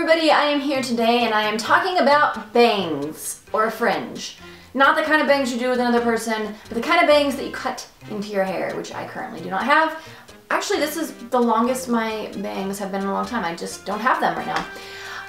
everybody, I am here today and I am talking about bangs or fringe. Not the kind of bangs you do with another person, but the kind of bangs that you cut into your hair, which I currently do not have. Actually, this is the longest my bangs have been in a long time. I just don't have them right now.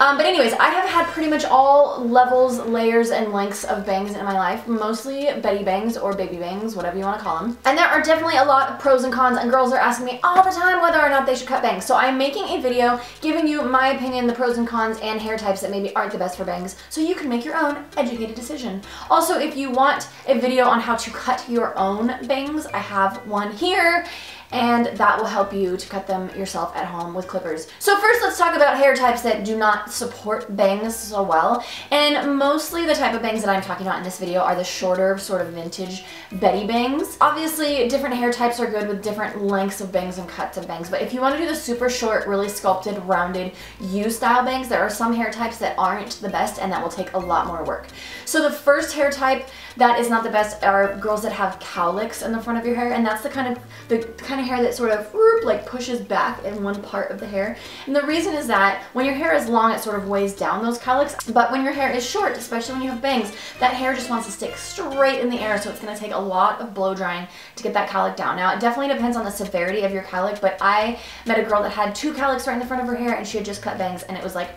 But anyways, I have had pretty much all levels, layers, and lengths of bangs in my life. Mostly Bettie bangs or baby bangs, whatever you want to call them. And there are definitely a lot of pros and cons, and girls are asking me all the time whether or not they should cut bangs. So I'm making a video giving you my opinion, the pros and cons, and hair types that maybe aren't the best for bangs, so you can make your own educated decision. Also, if you want a video on how to cut your own bangs, I have one here. And that will help you to cut them yourself at home with clippers. So first, let's talk about hair types that do not support bangs so well. And mostly the type of bangs that I'm talking about in this video are the shorter, sort of vintage Bettie bangs. Obviously, different hair types are good with different lengths of bangs and cuts of bangs, but if you want to do the super short, really sculpted, rounded U-style bangs, there are some hair types that aren't the best and that will take a lot more work. So the first hair type that is not the best are girls that have cowlicks in the front of your hair, and that's the kind of hair that sort of like pushes back in one part of the hair. And the reason is that when your hair is long, it sort of weighs down those cowlicks, but when your hair is short, especially when you have bangs, that hair just wants to stick straight in the air, so it's going to take a lot of blow drying to get that cowlick down. Now, it definitely depends on the severity of your cowlick, but I met a girl that had 2 cowlicks right in the front of her hair, and she had just cut bangs, and it was like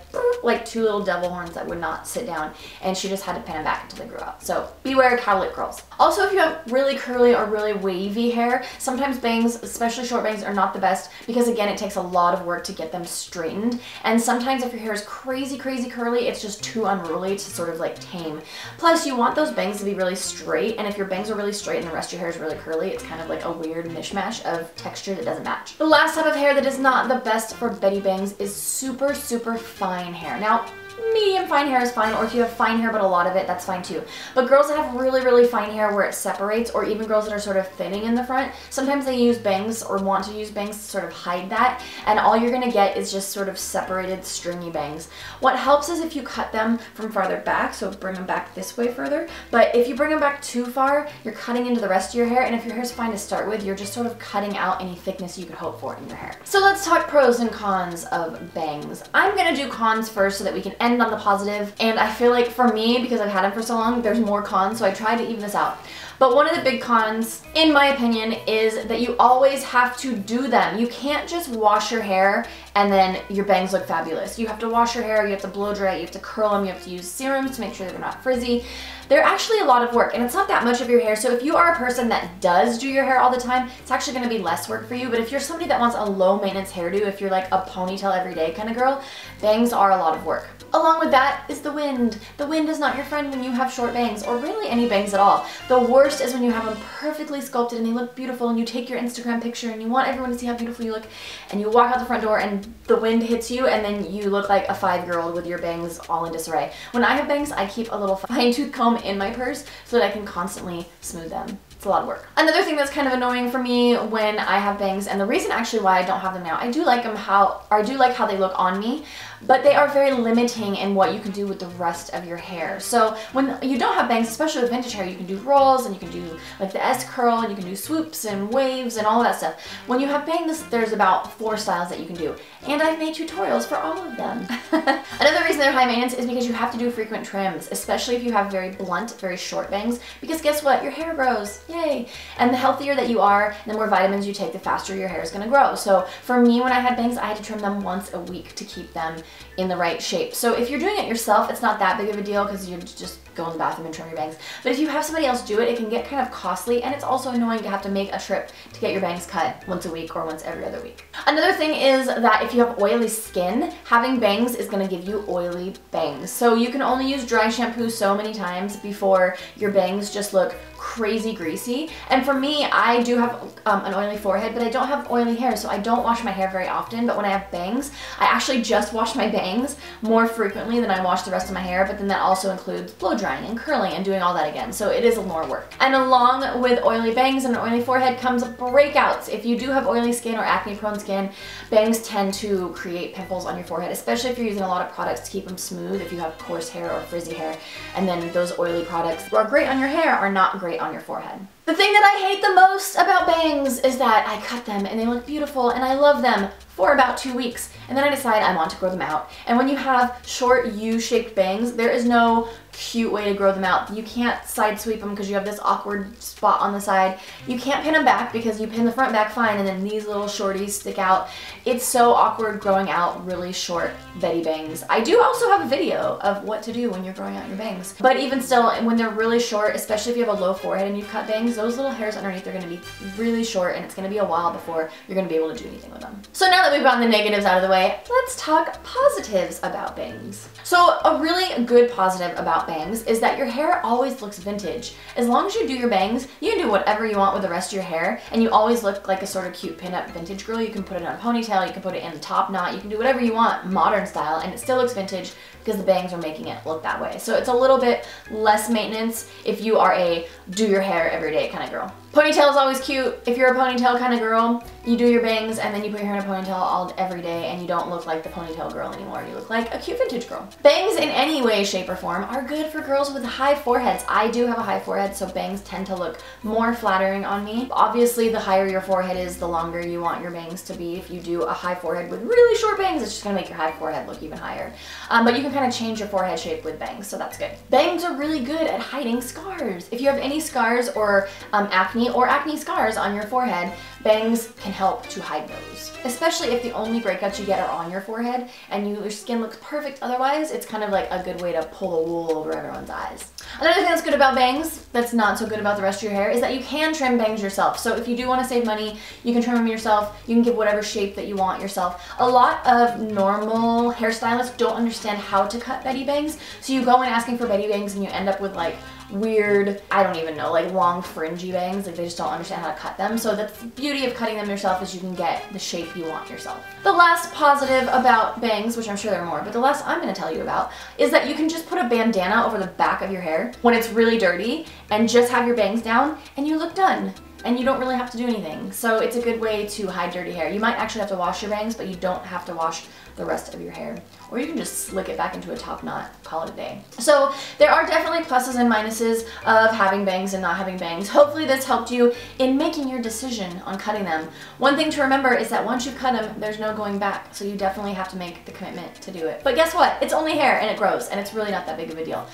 2 little devil horns that would not sit down, and she just had to pin them back until they grew out. So beware cowlick girls. Also, if you have really curly or really wavy hair, sometimes bangs, especially short bangs, are not the best because, again, it takes a lot of work to get them straightened. And sometimes if your hair is crazy curly, it's just too unruly to sort of like tame. Plus, you want those bangs to be really straight, and if your bangs are really straight and the rest of your hair is really curly, it's kind of like a weird mishmash of texture that doesn't match. The last type of hair that is not the best for Bettie bangs is super fine hair. Now, medium fine hair is fine, or if you have fine hair but a lot of it, that's fine too. But girls that have really fine hair where it separates, or even girls that are sort of thinning in the front, sometimes they use bangs or want to use bangs to sort of hide that, and all you're gonna get is just sort of separated stringy bangs. What helps is if you cut them from farther back, so bring them back this way further, but if you bring them back too far, you're cutting into the rest of your hair, and if your hair's fine to start with, you're just sort of cutting out any thickness you could hope for in your hair. So let's talk pros and cons of bangs. I'm gonna do cons first so that we can end on the positive, and I feel like for me, because I've had them for so long, there's more cons, so I tried to even this out. But one of the big cons, in my opinion, is that you always have to do them. You can't just wash your hair and then your bangs look fabulous. You have to wash your hair, you have to blow dry it, you have to curl them, you have to use serums to make sure they're not frizzy. They're actually a lot of work, and it's not that much of your hair, so if you are a person that does do your hair all the time, it's actually going to be less work for you. But if you're somebody that wants a low maintenance hairdo, if you're like a ponytail everyday kind of girl, bangs are a lot of work. Along with that is the wind. The wind is not your friend when you have short bangs, or really any bangs at all. The worst is when you have them perfectly sculpted and they look beautiful, and you take your Instagram picture and you want everyone to see how beautiful you look, and you walk out the front door and the wind hits you, and then you look like a 5-year-old with your bangs all in disarray. When I have bangs, I keep a little fine-tooth comb in my purse so that I can constantly smooth them. It's a lot of work. Another thing that's kind of annoying for me when I have bangs, and the reason actually why I don't have them now, I do like how they look on me, but they are very limiting in what you can do with the rest of your hair. So when you don't have bangs, especially with vintage hair, you can do rolls, and you can do like the S-curl, and you can do swoops and waves and all that stuff. When you have bangs, there's about 4 styles that you can do, and I've made tutorials for all of them. Another reason they're high maintenance is because you have to do frequent trims, especially if you have very blunt, very short bangs, because guess what? Your hair grows. Yay! And the healthier that you are, the more vitamins you take, the faster your hair is going to grow. So for me, when I had bangs, I had to trim them once a week to keep them in the right shape. So if you're doing it yourself, it's not that big of a deal because you just go in the bathroom and trim your bangs. But if you have somebody else do it, it can get kind of costly, and it's also annoying to have to make a trip to get your bangs cut once a week or once every other week. Another thing is that if you have oily skin, having bangs is going to give you oily bangs. So you can only use dry shampoo so many times before your bangs just look crazy greasy. And for me, I do have an oily forehead, but I don't have oily hair, so I don't wash my hair very often. But when I have bangs, I actually just wash my bangs more frequently than I wash the rest of my hair, but then that also includes blow drying and curling and doing all that again, so it is more work. And along with oily bangs and an oily forehead comes breakouts. If you do have oily skin or acne prone skin, bangs tend to create pimples on your forehead, especially if you're using a lot of products to keep them smooth, if you have coarse hair or frizzy hair, and then those oily products that are great on your hair are not great on your forehead. The thing that I hate the most about bangs is that I cut them and they look beautiful and I love them for about 2 weeks. And then I decide I want to grow them out. And when you have short U-shaped bangs, there is no cute way to grow them out. You can't side sweep them because you have this awkward spot on the side. You can't pin them back because you pin the front back fine and then these little shorties stick out. It's so awkward growing out really short Bettie bangs. I do also have a video of what to do when you're growing out your bangs. But even still, when they're really short, especially if you have a low forehead and you cut bangs, those little hairs underneath are going to be really short and it's going to be a while before you're going to be able to do anything with them. So now that we've gotten the negatives out of the way, let's talk positives about bangs. So a really good positive about bangs is that your hair always looks vintage. As long as you do your bangs, you can do whatever you want with the rest of your hair and you always look like a sort of cute pinup vintage girl. You can put it in a ponytail, you can put it in a top knot, you can do whatever you want modern style and it still looks vintage because the bangs are making it look that way. So it's a little bit less maintenance if you are a do your hair every day kind of girl. Ponytail is always cute. If you're a ponytail kind of girl, you do your bangs and then you put your hair in a ponytail every day and you don't look like the ponytail girl anymore. You look like a cute vintage girl. Bangs in any way, shape, or form are good for girls with high foreheads. I do have a high forehead, so bangs tend to look more flattering on me. Obviously, the higher your forehead is, the longer you want your bangs to be. If you do a high forehead with really short bangs, it's just gonna make your high forehead look even higher. But you can kind of change your forehead shape with bangs, so that's good. Bangs are really good at hiding scars. If you have any scars or acne scars on your forehead, bangs can help to hide those. Especially if the only breakouts you get are on your forehead and your skin looks perfect otherwise, it's kind of like a good way to pull the wool over everyone's eyes. Another thing that's good about bangs, that's not so good about the rest of your hair, is that you can trim bangs yourself. So if you do want to save money, you can trim them yourself. You can give whatever shape that you want yourself. A lot of normal hairstylists don't understand how to cut Bettie bangs, so you go in asking for Bettie bangs and you end up with like weird, I don't even know, like long fringy bangs. Like they just don't understand how to cut them. So that's the beauty of cutting them yourself, is you can get the shape you want yourself. The last positive about bangs, which I'm sure there are more, but the last I'm going to tell you about, is that you can just put a bandana over the back of your hair when it's really dirty and just have your bangs down and you look done. And you don't really have to do anything. So it's a good way to hide dirty hair. You might actually have to wash your bangs, but you don't have to wash the rest of your hair. Or you can just slick it back into a top knot, call it a day. So there are definitely pluses and minuses of having bangs and not having bangs. Hopefully this helped you in making your decision on cutting them. One thing to remember is that once you cut them, there's no going back. So you definitely have to make the commitment to do it. But guess what? It's only hair and it grows and it's really not that big of a deal.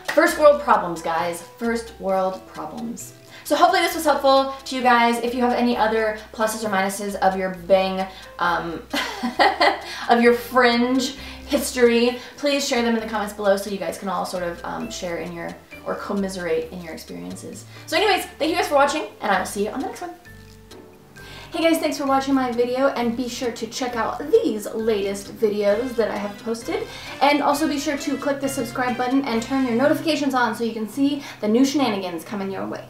First world problems, guys. First world problems. So hopefully this was helpful to you guys. If you have any other pluses or minuses of your bang, of your fringe history, please share them in the comments below so you guys can all sort of share in your, or commiserate in your experiences. So anyways, thank you guys for watching and I will see you on the next one. Hey guys, thanks for watching my video and be sure to check out these latest videos that I have posted. And also be sure to click the subscribe button and turn your notifications on so you can see the new shenanigans coming your way.